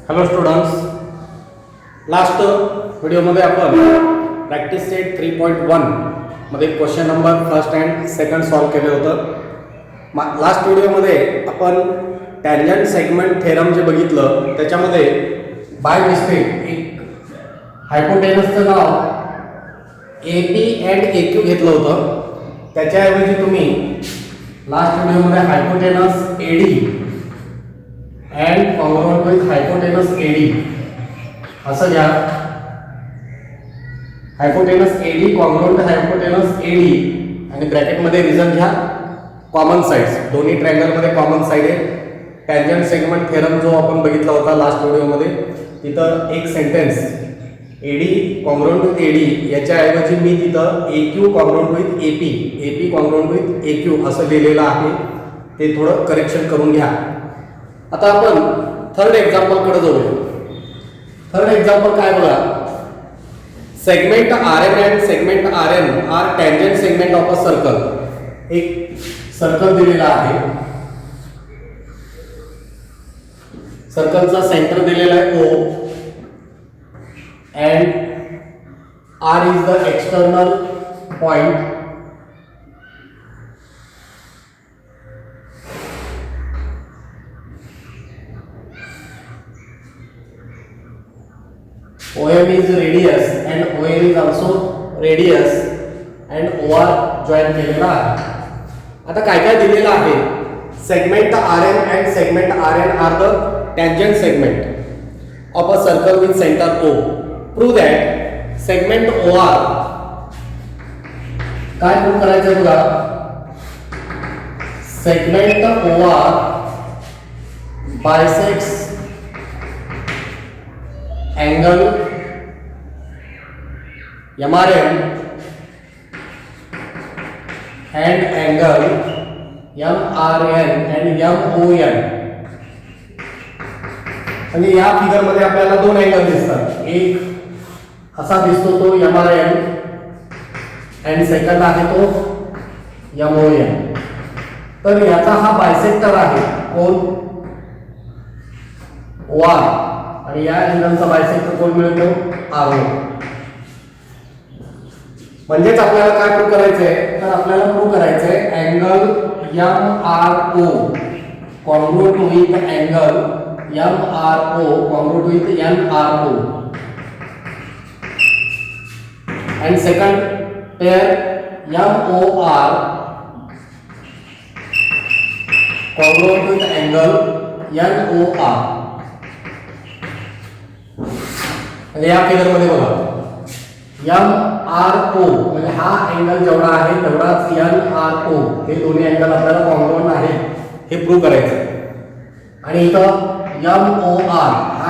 Hello students, last व्हिडिओमध्ये आपण practice set 3.1 मध्ये question number first and second solve केलं होतं. लास्ट व्हिडिओमध्ये आपण टॅन्जंट सेगमेंट थेरम जे बघितलं त्याच्यामध्ये बाय मिस्टेक एक हायपोटेनसचं नाव AP अँड AQ घेतलं होतं. त्याच्याऐवजी तुम्ही लास्ट व्हिडिओमध्ये hypotenuse AD and congruent with hypotenuse AD असं घ्या. Hypotenuse AD congruent hypotenuse AD आणि ब्रॅकेटमध्ये रिझन घ्या कॉमन साइड्स. दोन्ही ट्रायंगल मध्ये कॉमन साइड आहे. टॅन्जंट सेगमेंट थेरम जो आपण बघितला होता लास्ट व्हिडिओमध्ये, तिथं एक sentence AD congruent with AD याच्याऐवजी मी तिथं AQ congruent with AP congruent with AQ असं लिहिलेलं आहे. ते थोडं करेक्शन करून घ्या. आता आपण थर्ड एक्झाम्पल कडे जाऊया. थर्ड एक्झाम्पल काय बघा. Segment RM and segment RN are tangent segment of a circle. एक सर्कल दिलेला आहे. सर्कलचा सेंटर दिलेला आहे O and R is the external point. OM is radius and ON is also radius and OR join केलेला आहे. आता काय काय दिलेलं आहे. Segment RM and segment RN are the tangent segment of a circle with center O. Prove that segment OR काय prove करायचं बघा. Segment OR bisects angle MRN and angle MRN and MON. म्हणजे या फिगर मध्ये आपल्याला दोन angle दिसतात. एक असा दिसतो तो MRN आणि सेकंड आहे तो MON. तर याचा हा बायसेक्टर आहे कोण OR आणि या अँगलचा बायसेक्टर कोण मिळतो RO. म्हणजेच आपल्याला काय प्रूव्ह करायचंय, तर आपल्याला प्रूव्ह करायचंय angle MRO congruent with angle MRO congruent with NRO. and second pair MOR congruent with angle NOR. म्हणजे या फिगर मध्ये बघा MRO म्हणजे हा अँगल जेवढा आहे तेवढाच NRO, हे दोन्ही अँगल आपल्याला कॉन्ग्रुएंट आहे हे प्रूव्ह करायचं. आणि इथं MOR हा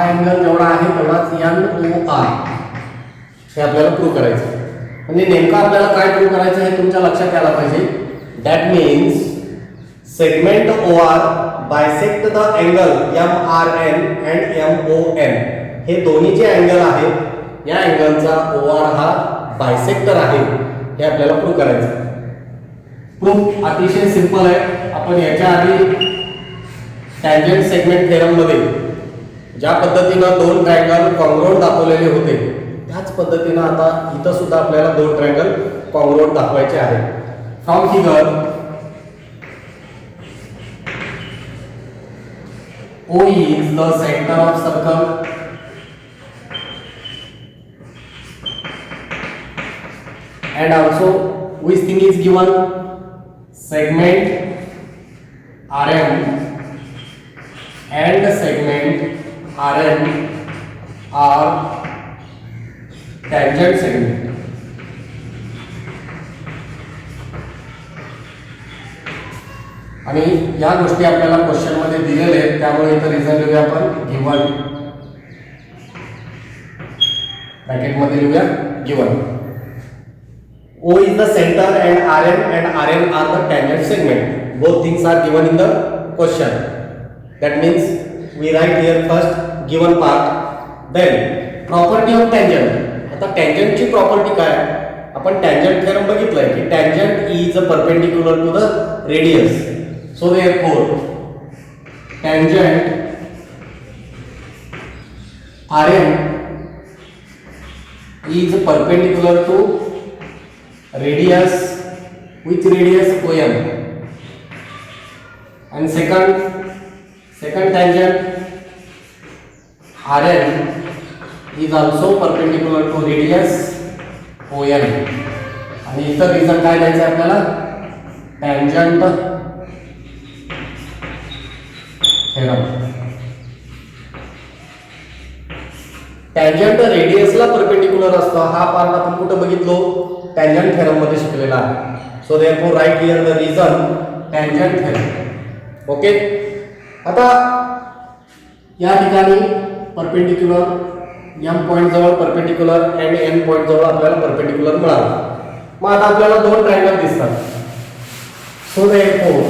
अँगल जेवढा आहे तेवढाच NOR हे आपल्याला प्रूव्ह करायचं. म्हणजे नेमकं आपल्याला काय प्रूव्ह करायचं हे तुमच्या लक्षात यायला पाहिजे. That means segment OR bisect the angle MRN and MON. हे दोन्ही जे अँगल आहेत या अँगलचा OR हा बायसेक्टर आहे हे आपल्याला प्रूव्ह करायचं. प्रूफ अतिशय सिंपल आहे. आपण याच्या आधी टॅन्जंट सेगमेंट थेरम मध्ये ज्या पद्धतीनं दोन ट्रायंगल कॉन्ग्रुएंट दाखवलेले होते त्याच पद्धतीनं आता इथं सुद्धा आपल्याला दोन ट्रायंगल कॉन्ग्रुएंट दाखवायचे आहेत. From figure O is the center of circle and also which thing is given, segment RM and segment RN are tangent segment. आणि या गोष्टी आपल्याला क्वेश्चन मध्ये दिलेल्या आहेत त्यामुळे इथं रिझन लिहूया आपण गिवन. ब्रॅकेट मध्ये लिहूया given. O is the center and RN are the tangent segment. Both things are given in the question. That means we write here first given part. Then property of tangent. आता tangent ची property काय? आपण tangent theorem बघितलंय की tangent is perpendicular to the radius. So therefore tangent RM is perpendicular to radius, which radius OM, and second tangent RM is also perpendicular to radius OM. आणि इतर reason काय द्यायचं आहे आपल्याला, टँजंट थेरम. टँजंट रेडियसला परपेंडिक्युलर असतो, हा part आपण कुठे बघितलो, टँजंट थेरम मध्ये शिकलेला आहे. So therefore right here the reason tangent theorem. Okay. आता या ठिकाणी परपेंडिक्युलर m पॉइंट जवळ परपेंडिक्युलर आणि n पॉइंट जवळ आपल्याला परपेंडिक्युलर मिळाला. मग आता आपल्याला दोन ट्रायंगल दिसतात. So therefore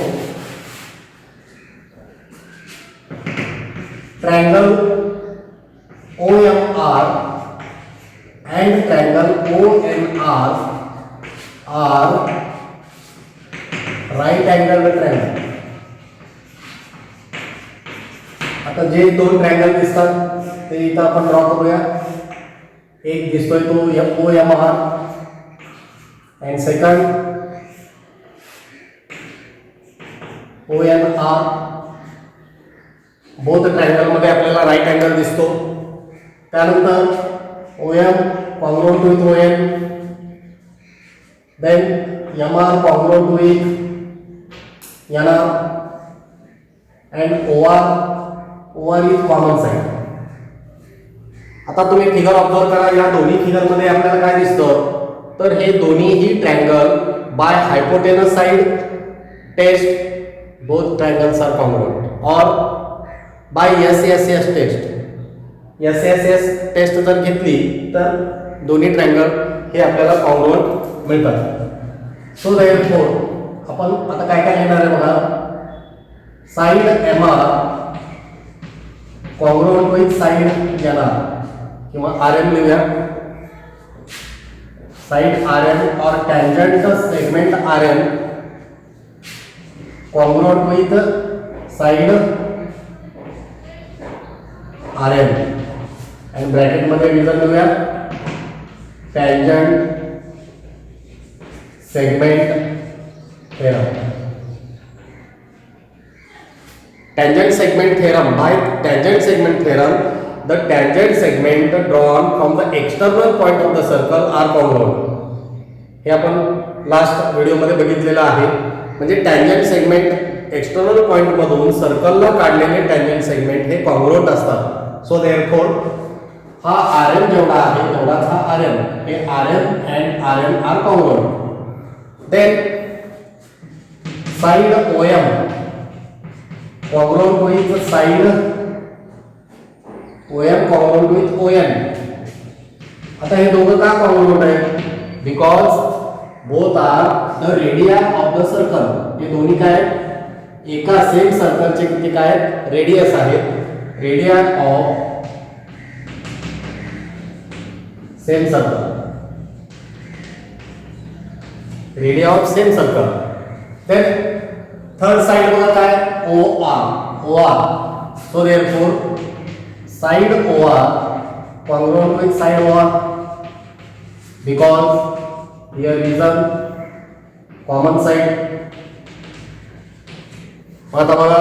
triangle OMR and triangle ONR are right angled triangle. आता जे दोन ट्रायंगल दिसतात ते इथं आपण ड्रॉ करूया. एक दिसतोय तो OMR and second ONR. Both triangle मध्ये आपल्याला राईट अँगल दिसतो. त्यानंतर OM congruent with ON, then MR congruent with NR, and OR is common side. आता तुम्ही फिगर ऑब्झर्व करा. या दोन्ही फिगर मध्ये आपल्याला काय दिसतं, तर हे दोन्हीही triangle by hypotenuse side test both triangles are congruent, और by SSS test. SSS test जर घेतली तर दोन्ही ट्रायंगल हे आपल्याला कॉन्ग्रुएंट मिळतात. सो देअरफॉर आपण आता काय काय लिहिणार आहे बघा. Side MR congruent with side NR किंवा RM लिहूया. साइड RM और tangent segment RM congruent with side RM, आणि ब्रॅकेट मध्ये रिझन लिहूया. Tangent segment theorem. Tangent segment theorem. By tangent segment theorem the tangent segment drawn from the external point of the circle are congruent. हे आपण last video मध्ये बघितलेलं आहे. म्हणजे tangent segment external point मधून सर्कलला काढलेले टँजंट सेगमेंट हे congruent असतात. सो देअरफॉर हा RM जेवढा आहे तेवढाच हा RM, हे RM and RM are congruent. Then side OM congruent with side OM congruent with ON. आता हे दोघं का कॉन्ग्रुएंट आहे, because both are the radii of the circle. हे दोन्ही काय, एका सेम सर्कलचे किती काय रेडियस आहेत, radii of same circle, radii of same circle. Then third side बघा काय, OR. So therefore side OR congruent with side OR because here is a common side. आता बघा,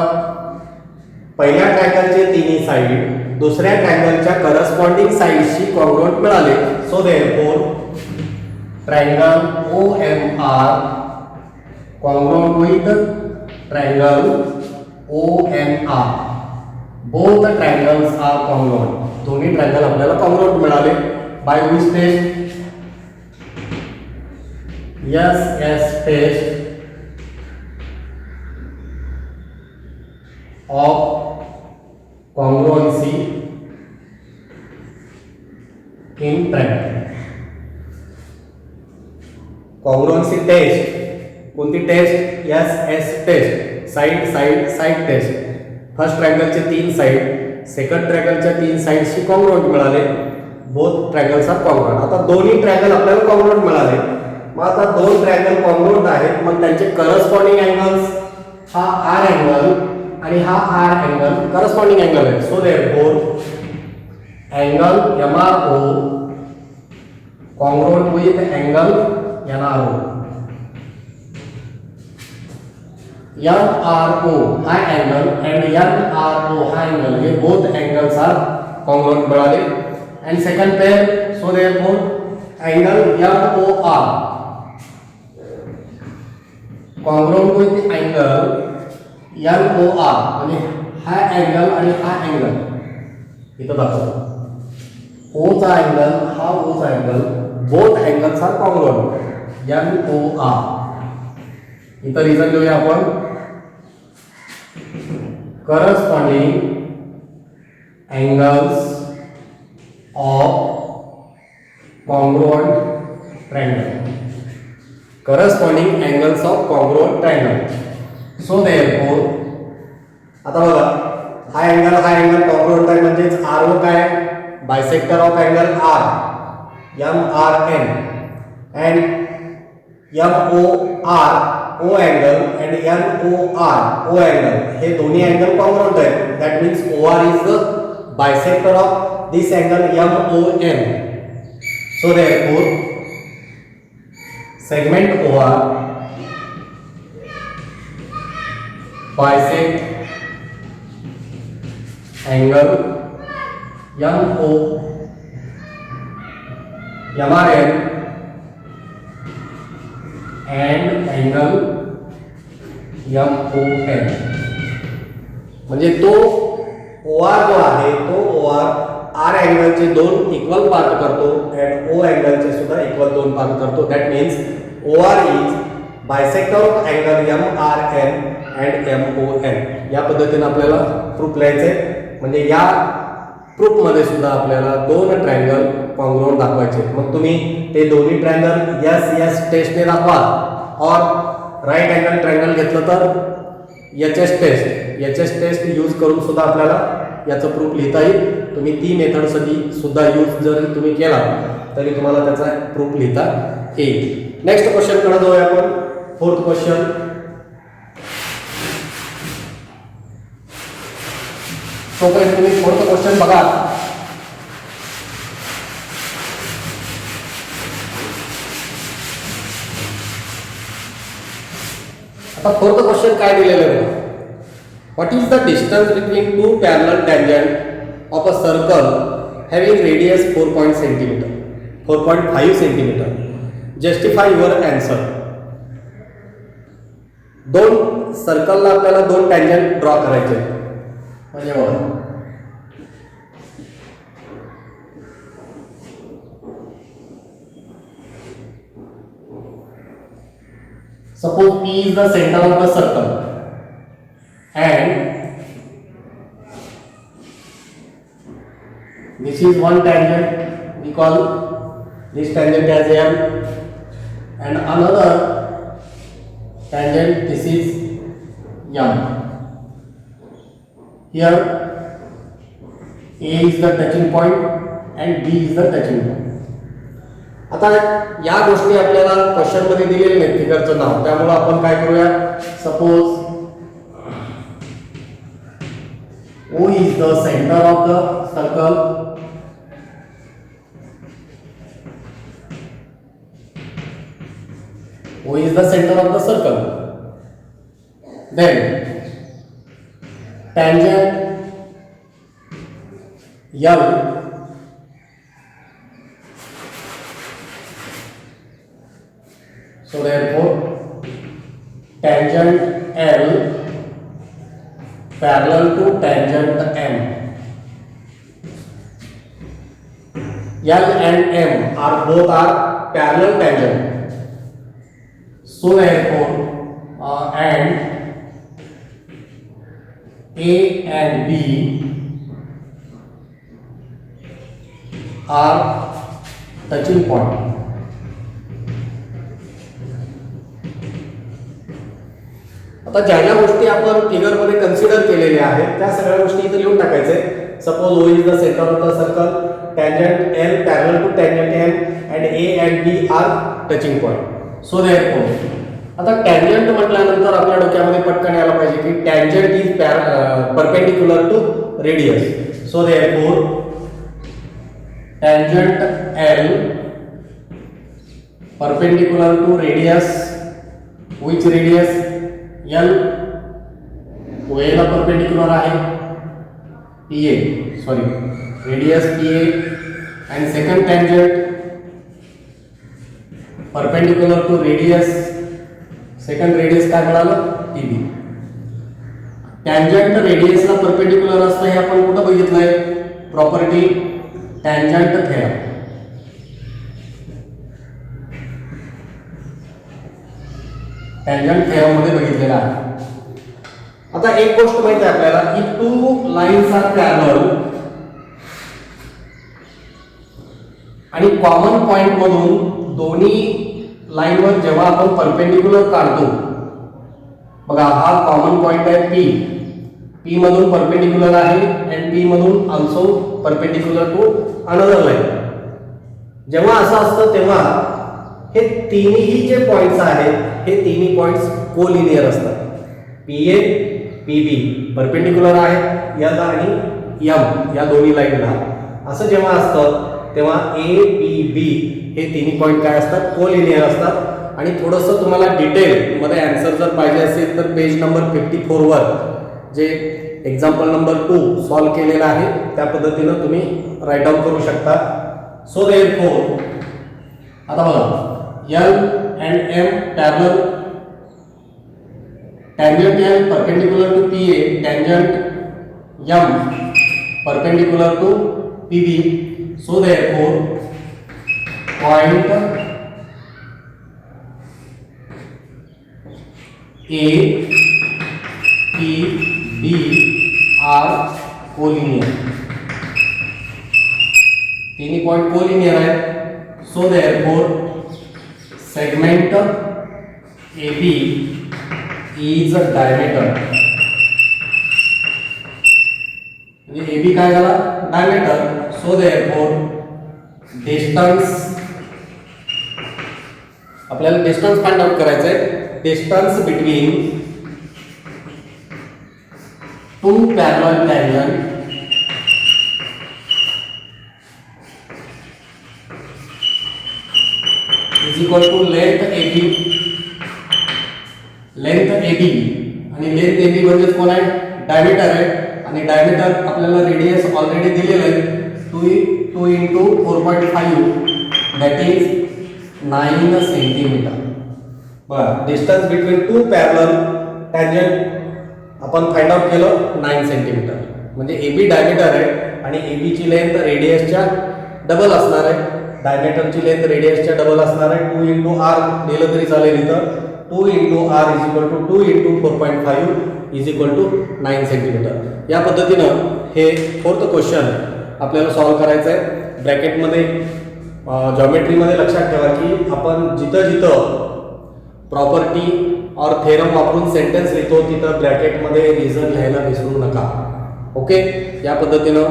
पहिल्या ट्रायंगलचे तिन्ही साइड दुसऱ्या ट्रायंगलच्या करस्पॉन्डिंग साइडशी कॉन्ग्रुएंट मिळाले. So therefore triangle OMR congruent with triangle ONR. both the triangles are congruent. दोन्ही triangle आपल्याला congruent मिळाले. By which test, SSS test of congruency in triangle. Congruency test कोणती test, SSS test, side test. First ट्रायंगलचे तीन side second ट्रायंगलच्या तीन साइडशी congruent मिळाले. Both triangles are congruent. आता दोन्ही ट्रायंगल आपल्याला कॉन्ग्रुएंट मिळाले. मग आता दोन ट्रायंगल कॉन्ग्रुएंट आहेत, मग त्यांचे करस्पॉन्डिंग अँगल्स, हा R अँगल आणि हा R अँगल करस्पॉन्डिंग अँगल आहे. So therefore angle MRO congruent with angle NRO. MRO high angle and NRO high angle, ये both angles are congruent बढ़ाले. And second pair, so therefore angle MOR congruent with angle NOR, म्हणजे high angle आणि high angle इथं दाखवतो. O चा angle हा O चा angle, both angles are congruent, NOR. इथं रिझन लिहूया आपण. Corresponding angles of congruent triangle. Corresponding angles of congruent triangle. So therefore आता बघा, हा अँगल कॉन्ग्रुएंट आहे म्हणजेच RO काय, bisector of angle R MRN and MOR O angle and NOR O angle, हे दोन्ही अँगल कॉन्ग्रुएंट आहेत. That means OR is the bisector of this angle MON. So therefore segment OR bisect angle MO MRN and angle MON. म्हणजे तो OR जो आहे तो OR R अँगलचे दोन equal part करतो and O अँगलचे सुद्धा इक्वल दोन पार्ट करतो. That means OR is bisector of angle MRN and MON. या पद्धतीने आपल्याला प्रूफ लिहायचे. म्हणजे या प्रूफ मध्ये सुद्धा आपल्याला दोन ट्रायंगल कॉन्ग्रुएंट दाखवायचे. मग तुम्ही ते दोन्ही ट्रायंगल एस टेस्टने दाखवा और राईट अँगल ट्रायंगल घेतलं तर एच एस टेस्ट यूज करून सुद्धा आपल्याला याचं प्रूफ लिहिता येईल. तुम्ही ती मेथड सुद्धा यूज जर तुम्ही केला तरी तुम्हाला त्याचा प्रूफ लिहिता येईल. नेक्स्ट क्वेश्चन कडे जाऊया आपण. Fourth question. तोपर्यंत तुम्ही फोर्थ क्वेश्चन बघा. आता फोर्थ क्वेश्चन काय दिलेलं आहे? What is the distance between two parallel tangent of a circle having radius 4.5 centimetre. Justify your answer. दोन सर्कलला आपल्याला दोन टँजंट ड्रॉ करायचे. म्हणजे बघा, suppose P is the center of the circle and this is one tangent, we call this tangent as M, and another tangent, this is M. Here A is the touching point and B is the touching point. आता या गोष्टी आपल्याला question मध्ये दिलेले नाहीत फिगरचं नाव, त्यामुळे आपण काय करूया. Suppose O is the center of the circle O is the center of the circle. Then tangent L so therefore tangent L parallel to tangent M. L and M are both are parallel tangent. So therefore and A and B are touching point. आता ज्या ज्या गोष्टी आपण figure मध्ये consider केलेल्या आहेत त्या सगळ्या गोष्टी इथे लिहून टाकायचे. Suppose O is the center of the circle, tangent L parallel to tangent M and A and B are touching point. So therefore आता टँजंट म्हटल्यानंतर आपल्या डोक्यामध्ये पटकन यायला पाहिजे की tangent is perpendicular to radius. So therefore tangent L perpendicular to radius, which radius? L. OA ला perpendicular आहे, PA, sorry, radius PA, and second tangent perpendicular to radius, second radius काय मिळालं? PB. टँजंट रेडियसला परपेंडिक्युलर असतं हे आपण कुठं बघितलंय? Property tangent theorem. Tangent theorem मध्ये बघितलेला आहे. आता एक गोष्ट माहिती आहे आपल्याला की टू लाईन्स आर पॅरलल आणि कॉमन पॉइंट मधून दोन्ही लाईनवर जेव्हा आपण परपेंडिक्युलर काढतो, बघा हा कॉमन पॉइंट आहे P, P मधून परपेंडिक्युलर आहे and P मधून also perpendicular to another line. जेव्हा असं असतं तेव्हा हे तिन्ही जे पॉइंट्स आहेत हे तिन्ही पॉइंट्स कोलिनियर असतात. PA PB परपेंडिक्युलर आहेत L आणि M या दोन्ही लाईनला. असं जेव्हा असतं तेव्हा APB हे तिन्ही पॉइंट काय असतात? कोलिनियर असतात. आणि थोडंसं तुम्हाला डिटेल मध्ये आन्सर जर पाहिजे असेल तर पेज नंबर 54 वर जे एक्झाम्पल नंबर 2 सॉल्व केलेला आहे त्या पद्धतीनं तुम्ही राईट डाऊन करू शकता. सो देअरफॉर आता बघा L and M parallel, tangent L perpendicular to PA, tangent M perpendicular to PB. So therefore point A, P, B are collinear. तीन पॉइंट कोलिनियर है. So therefore segment AB is a diameter. म्हणजे AB काय झाला? Diameter. So therefore distance आपल्याला distance find out करायचं आहे. Distance between two parallel tangent is equal to length AB. Length AB आणि length AB म्हणजे कोण आहे? डायमीटर आहे. आणि डायमीटर आपल्याला रेडियस ऑलरेडी दिलेलं आहे 2 into 4.5 that is 9 सेंटीमीटर. बरं, distance between two parallel tangent आपण फाइंड आउट केलं 9 सेंटीमीटर. म्हणजे AB डायमीटर आहे आणि AB ची लेंथ रेडियसच्या डबल असणार आहे. डायमीटरची लेंथ रेडियसच्या डबल असणार आहे. 2 into r दिलं तरी चालेल इथं. 2 into r is equal to 2 into 4.5 is equal to 9 centimetre. या पद्धतीनं हे फोर्थ क्वेश्चन आपल्याला सॉल्व करायचं आहे. ब्रॅकेटमध्ये जॉमेट्रीमध्ये लक्षात ठेवा की आपण जिथं प्रॉपर्टी और थेरम वापरून सेंटेन्स लिहितो तिथं ब्रॅकेटमध्ये रिझन लिहायला विसरू नका. ओके, या पद्धतीनं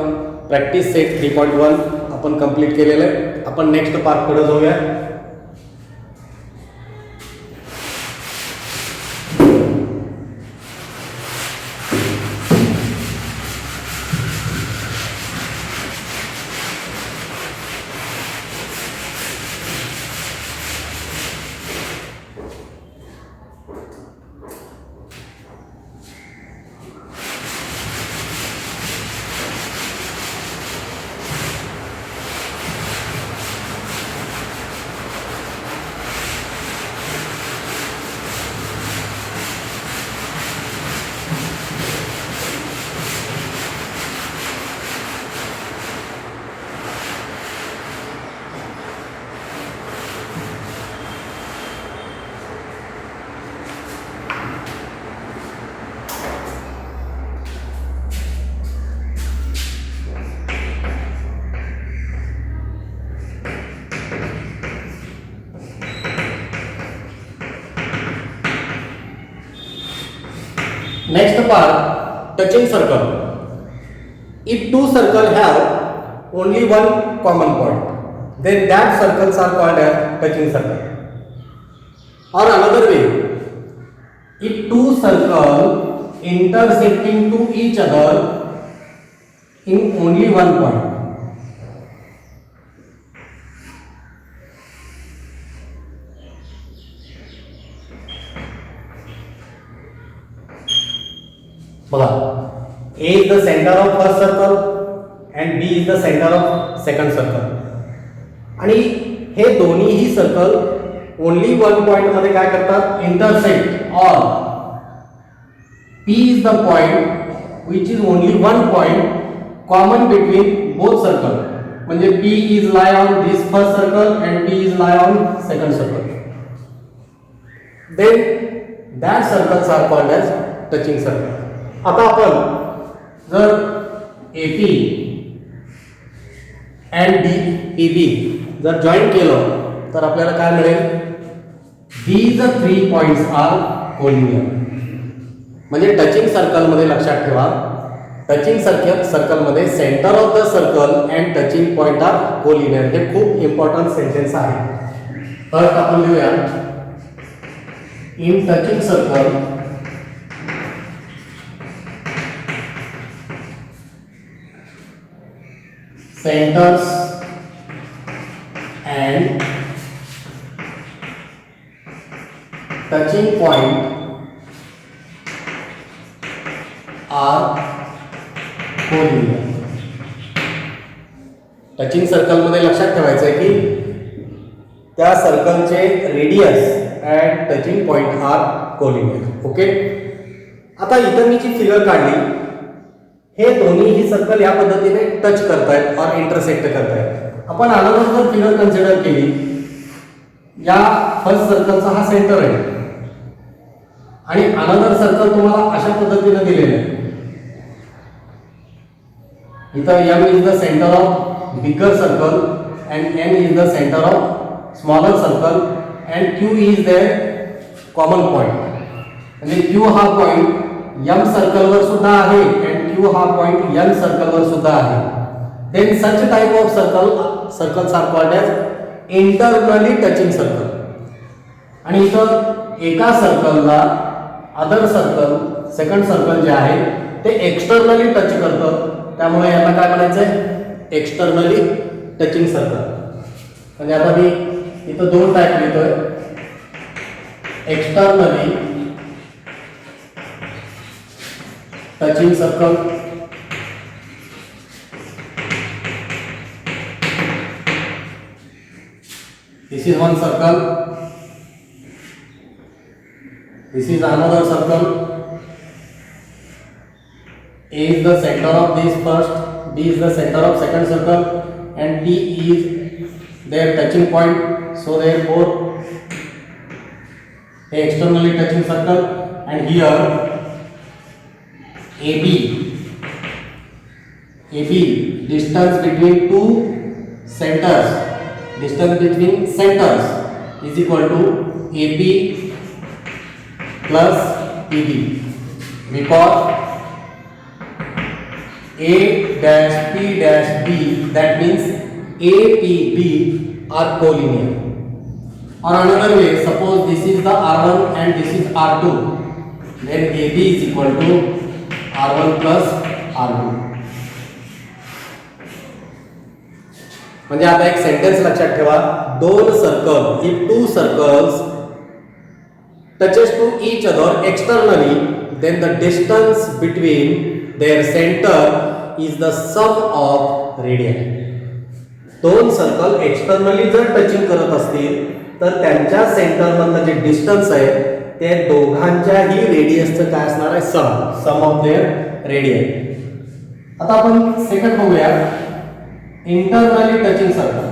प्रॅक्टिस सेट 3.1 आपण कंप्लीट केलेलं आहे. आपण नेक्स्ट पार्टकडे जाऊया. Next part, touching circle. If two circles have only one common point, then that circles are called as touching circle. Or another way, if two circles intersecting to each other in only one point, बघा, A is the center of first circle and B is the center of second circle. आणि हे दोन्हीही circle only one point मध्ये काय करतात, intersect. और P is the point which is only one point common between both circle. म्हणजे P is lie on this first circle and P is lie on second circle. Then that circles are called as touching circle. आता आपण जर AP and DPB जर join केलं तर आपल्याला काय मिळेल, these three points are collinear. म्हणजे टचिंग सर्कल मध्ये लक्षात ठेवा, टचिंग सर्कल मध्ये centre of the circle and touching point are collinear. हे खूप इम्पॉर्टंट सेंटेन्स आहे. फर्स्ट आपण लिहूया, in touching circle centers and touching point are collinear. Touching circle मध्ये लक्षात ठेवायचं आहे की त्या सर्कलचे radius and touching point are collinear. Okay, आता इथं मी जी फिगर काढली, हे दोन्ही सर्कल या पद्धतीने टच करतायत और इंटरसेक्ट करतायत. आपण अनदर जर फिगर कन्सिडर केली, या फर्स्ट सर्कलचा हा सेंटर आहे आणि अनदर सर्कल तुम्हाला अशा पद्धतीने दिलेले आहे. इथं M is the centre of bigger circle and N is the centre of smaller circle and Q is their common point. म्हणजे Q हा पॉइंट M सर्कलवर सुद्धा आहे अँड Q हा पॉइंट N सर्कलवर सुद्धा आहे. Then such type of circles are called as internally touching circle. आणि इथं एका सर्कलला अदर सर्कल, सेकंड सर्कल जे आहे ते एक्सटर्नली टच करतं, त्यामुळे याला काय म्हणायचंय, एक्सटर्नली टचिंग सर्कल. म्हणजे आता मी इथं दोन टाइप लिहितोय, externally touching circle this is one circle, this is another circle. A is the center of this first, B is the center of second circle and D is their touching point, so therefore a externally touching circle. And here AB distance between two centers, distance between centers is equal to AP plus PB, because A dash P dash B, that means APB are collinear. Or another way, suppose this is the R1 and this is R2, then AB is equal to R1 plus R2. म्हणजे आता एक sentence लक्षात ठेवा, दोन circle, if two circles touches to each other externally, then the distance between their center is the sum of radii. दोन circle externally जर touching करत असतील तर त्यांच्या सेंटर मधलं जे डिस्टन्स आहे ते दोघांच्याही रेडियसचं काय असणार आहे, सम ऑफ देअर रेडियस. आता आपण सेकंड बघूया, internally touching circle.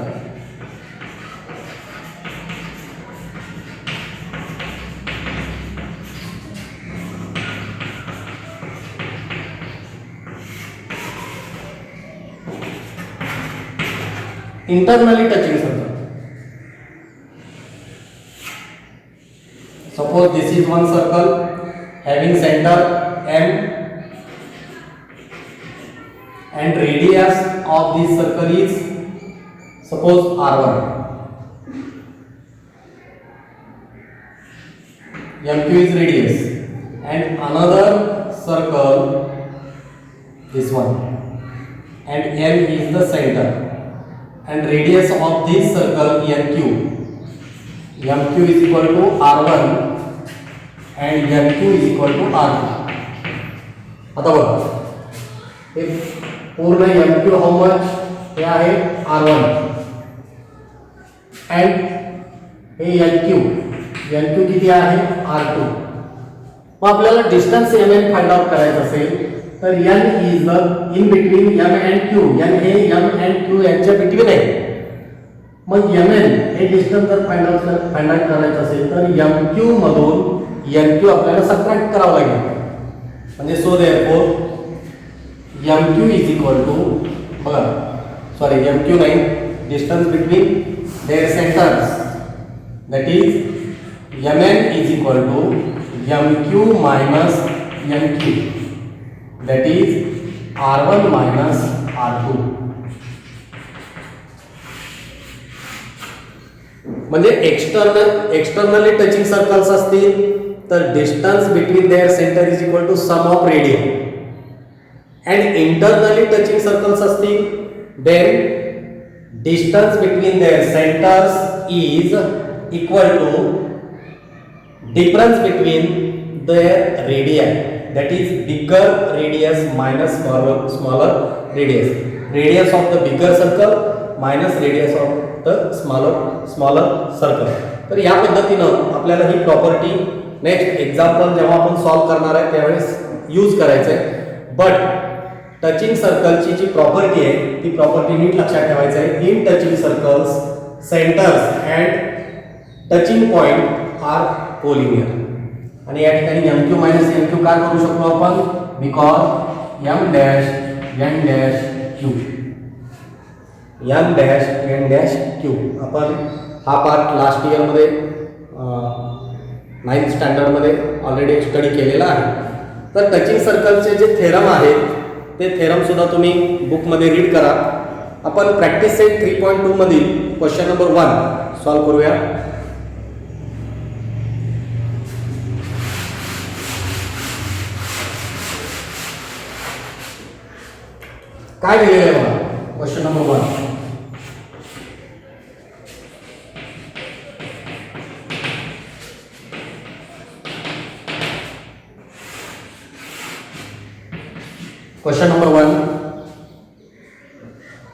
internally touching circle. Suppose this is one circle having center M and radius of this circle is suppose R1. MQ is radius and another circle, this one, and M is the center and radius of this circle NQ. MQ is equal to R1 and NQ is equal to R2. आता बघा हे पूर्ण MQ how much हे आहे R1 and हे NQ किती आहे R2. मग आपल्याला डिस्टन्स mn फाइंड आउट करायचं असेल तर n is in between m and q. n हे m अँड q यांच्या बिटवीन आहे. मग mn हे डिस्टन्स जर फाइंड आउट करायचं असेल तर mq मधून nq आपल्याला सबट्रॅक्ट करावं लागेल. म्हणजे so therefore mq is equal to बघा सॉरी mq नाही distance between their centres that is mn is equal to mq minus nq that is r1 minus r2. म्हणजे एक्सटर्नली टचिंग सर्कल्स असतील तर distance between their centre is equal to sum of radian and internally touching circles असतील then distance between their centres is equal to difference between their radii, that is bigger radius minus smaller radius, radius of the bigger circle minus radius of the smaller circle. तर या पद्धतीनं आपल्याला ही property next example जेव्हा आपण solve करणार आहे त्यावेळेस use करायचं आहे. बट टचिंग सर्कलची जी प्रॉपर्टी आहे ती प्रॉपर्टी नीट लक्षात ठेवायचं आहे. In touching circles centres and touching point are collinear. आणि या ठिकाणी MQ मायनस NQ काय करू शकतो आपण because M dash N dash Q M dash N dash Q आपण हा पार्ट लास्ट इयर मध्ये 9th स्टँडर्ड मध्ये ऑलरेडी स्टडी केलेला आहे. तर टचिंग सर्कलचे जे थेरम आहेत ते थेरम सुद्धा तुम्ही बुक मध्ये रीड करा. आपण प्रॅक्टिस सेट 3.2 मधील क्वेश्चन नंबर 1 सॉल्व करूया. काय दिलेलं आहे बघा question number 1. Question number 1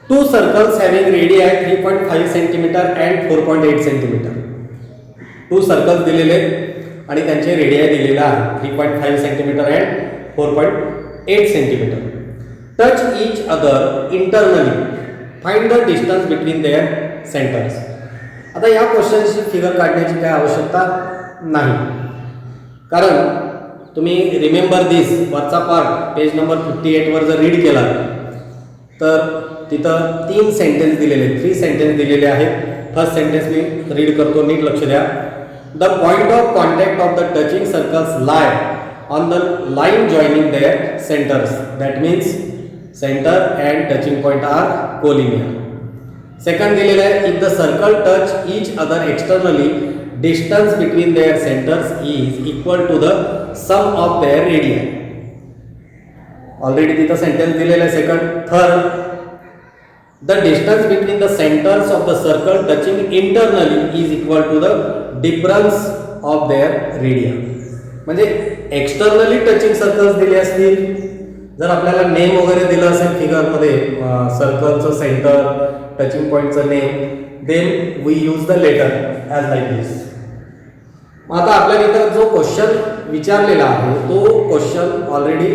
to circles having radii 3.5 centimetre and 4.8 centimetre. To circles दिलेले आणि त्यांचे रेडियाई दिलेला आहे 3.5 centimetre and 4.8 centimetre. Touch each other internally, find the distance between their centers. आता या क्वेश्चनची फिगर काढण्याची काय आवश्यकता नाही, कारण तुम्ही रिमेंबर दिस वरचा पार्ट पेज नंबर 58 वर जर रीड केला तर तिथं 3 सेंटेन्स दिलेले 3 सेंटेन्स दिलेले आहेत. फर्स्ट सेंटेन्स मी रीड करतो, नीट लक्ष द्या. The point of contact of the touching circles lie on the line joining their centres. That means centre and touching point are collinear. Second दिलेलं आहे if the circle touch each other externally distance between their centres is equal to the sum of their radian. Already तिथं sentence दिलेलं आहे. Second third the distance between the centres of the circle touching internally is equal to the difference of their radian. म्हणजे externally touching circles दिले असतील, जर आपल्याला name वगैरे दिलं असेल फिगरमध्ये सर्कलचं सेंटर टचिंग पॉईंटचं name, then we use the letter as like this. आता आपल्याला इथं जो क्वेश्चन विचारलेला आहे तो क्वेश्चन ऑलरेडी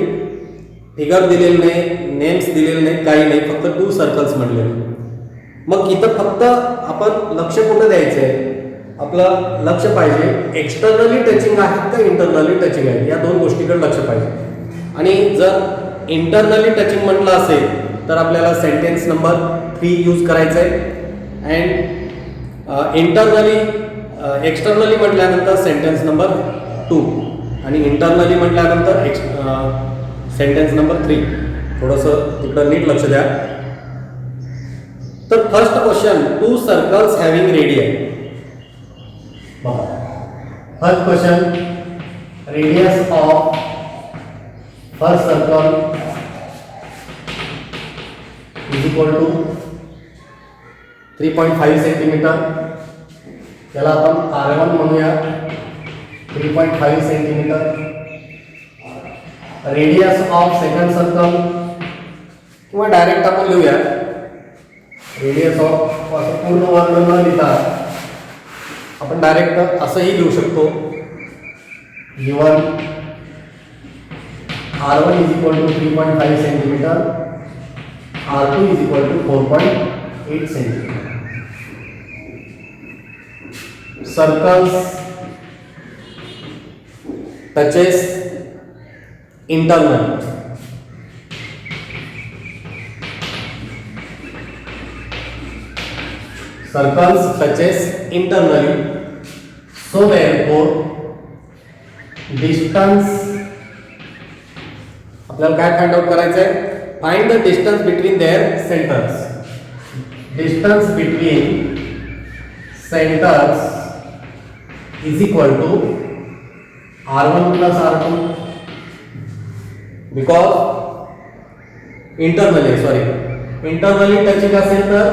फिगर दिलेली नाही, नेम्स दिलेले नाही, काही नाही, फक्त 2 सर्कल्स म्हटलेले. मग इथं फक्त आपण लक्ष कुठं द्यायचं आहे, आपलं लक्ष पाहिजे एक्सटर्नली टचिंग आहेत का इंटरनली टचिंग आहे या 2 गोष्टीकडे लक्ष पाहिजे. आणि जर इंटरनली टचिंग म्हटलं असेल तर आपल्याला सेंटेन्स नंबर 3 यूज करायचं आहे. अँड एक्सटर्नली म्हटल्यानंतर सेंटेन्स नंबर 2 आणि इंटरनली म्हटल्यानंतर सेंटेन्स नंबर 3. थोडंसं तिकडं नीट लक्ष द्या. तर first question 2 circles having radius. First question radius of first circle is equal to 3.5 centimetre. त्याला आपण R1 म्हणूया 3.5 centimetre. Radius of second circle, किंवा डायरेक्ट आपण लिहूया रेडियस ऑफ, असं पूर्ण वर्ण न लिहिता आपण डायरेक्ट असंही लिहू शकतो. V1 R1 is equal to 3.5 centimeter, R2 is equal to 4.8 centimeter. Circles touches internal. Circles touches internally, so therefore distance आपल्याला काय फाइंड आउट करायचं आहे, find the distance between their centres. Distance between centres is equal to R1 plus R2, because internally touching असेल तर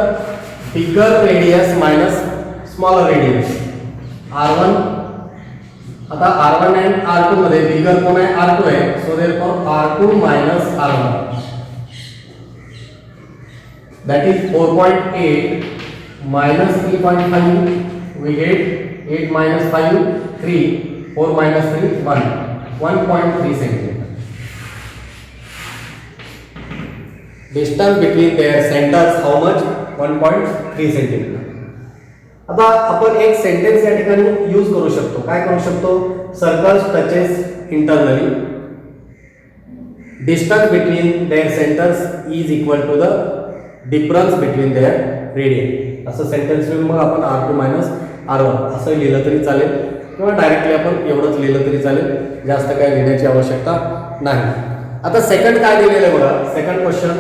bigger radius minus smaller radius. R1 आता R1 आणि R2 मध्ये बिगर कोण आहे, R2 आहे, so therefore R2 minus R1 that is 4.8 minus 3.5, we get 8 minus 5 3, 4 minus 3 1, 1.3 centimeter. Distance between their centers how much? 1.3 centimeter. आता आपण एक सेंटेन्स या ठिकाणी यूज करू शकतो. काय करू शकतो, circles touches internally, distance between their centres is equal to the difference between their radius. असं सेंटेन्स लिहून मग आपण R2 मायनस R1 असं लिहिलं तरी चालेल, किंवा डायरेक्टली आपण एवढंच लिहिलं तरी चालेल, जास्त काय लिहिण्याची आवश्यकता नाही. आता सेकंड काय दिलेलं आहे बघा, सेकंड क्वेश्चन.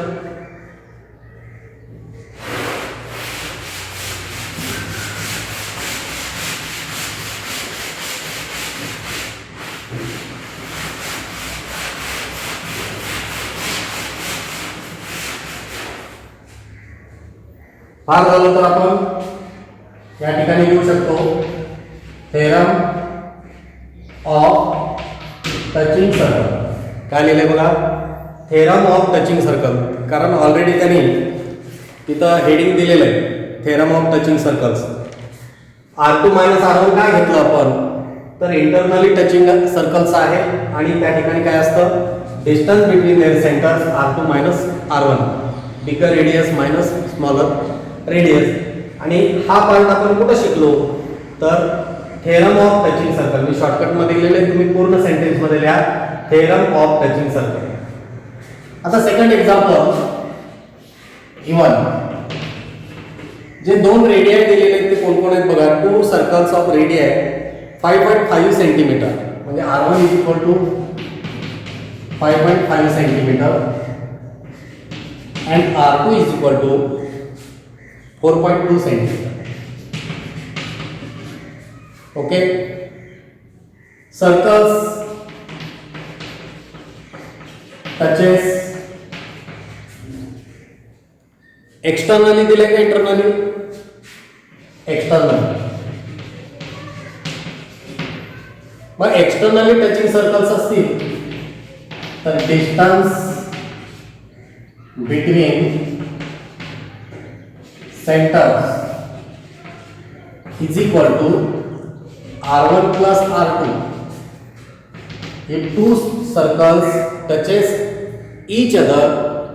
फार झालं तर आपण या ठिकाणी लिहू शकतो थेरम ऑफ टचिंग सर्कल. काय लिहिले बघा, थेरम ऑफ टचिंग सर्कल, कारण ऑलरेडी त्यांनी तिथं हेडिंग दिलेलं आहे theorem of touching circles. R2 minus R1 काय घेतलं आपण, तर इंटरनली टचिंग सर्कल्स आहे, आणि त्या ठिकाणी काय असतं, distance between their centres R2 minus R1, bigger radius minus smaller radius. आणि हा पॉइंट आपण कुठं शिकलो, तर थेरम ऑफ टचिंग सर्कल. मी शॉर्टकट मध्ये लिहिलेले, तुम्ही पूर्ण सेंटेन्स मध्ये लिहा थेरम ऑफ टचिंग सर्कल. आता सेकंड एक्झाम्पल E1, जे दोन रेडियाई दिलेले आहेत ते कोण कोण आहेत बघा. 2 सर्कल्स ऑफ रेडियाई 5.5 सेंटीमीटर, म्हणजे R1 is equal to 5.5 centimetre and R2 is equal to 4.2 centimeter. Okay, circles touches externally दिले का internally? Externally. मग externally touching circles असतील तर distance between centers is equal to R1 plus R2. If two circles touches each other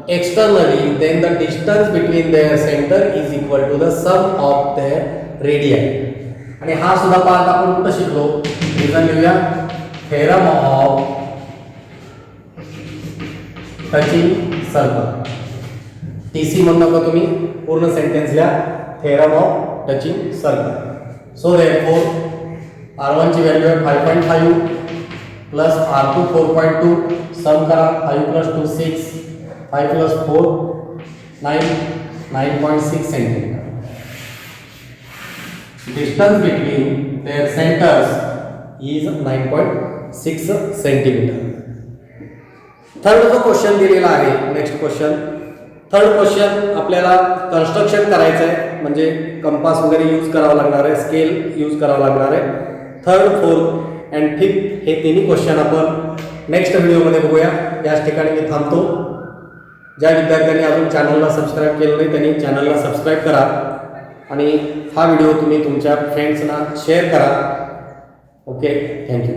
externally, then the distance between their center is equal to the sum of their radii. आणि हा सुद्धा part आपण कुठं शिकलो, reason लिहूया theorem of touching circle. TC म्हणू नका तुम्ही, पूर्ण सेंटेन्स लिहा theorem of touching circle. So therefore R1 ची व्हॅल्यू आहे 5.5 प्लस R2 4.2, सम करा 5 plus 2 6, 5 plus 4 9, 9.6 centimetre. Distance between their centres is 9.6 centimetre. Third जो क्वेश्चन दिलेला आहे, नेक्स्ट क्वेश्चन, थर्ड क्वेश्चन आपल्याला कन्स्ट्रक्शन करायचं आहे, म्हणजे कंपास वगैरे यूज करावा लागणार आहे, स्केल यूज करावा लागणार आहे. थर्ड, फोर्थ अँड फिफ्थ हे तिन्ही क्वेश्चन आपण नेक्स्ट व्हिडिओमध्ये बघूया. याच ठिकाणी मी थांबतो. ज्या विद्यार्थ्यांनी अजून चॅनलला सबस्क्राईब केलं नाही त्यांनी चॅनलला सबस्क्राईब करा आणि हा व्हिडिओ तुम्ही तुमच्या फ्रेंड्सना शेअर करा. Okay, thank you.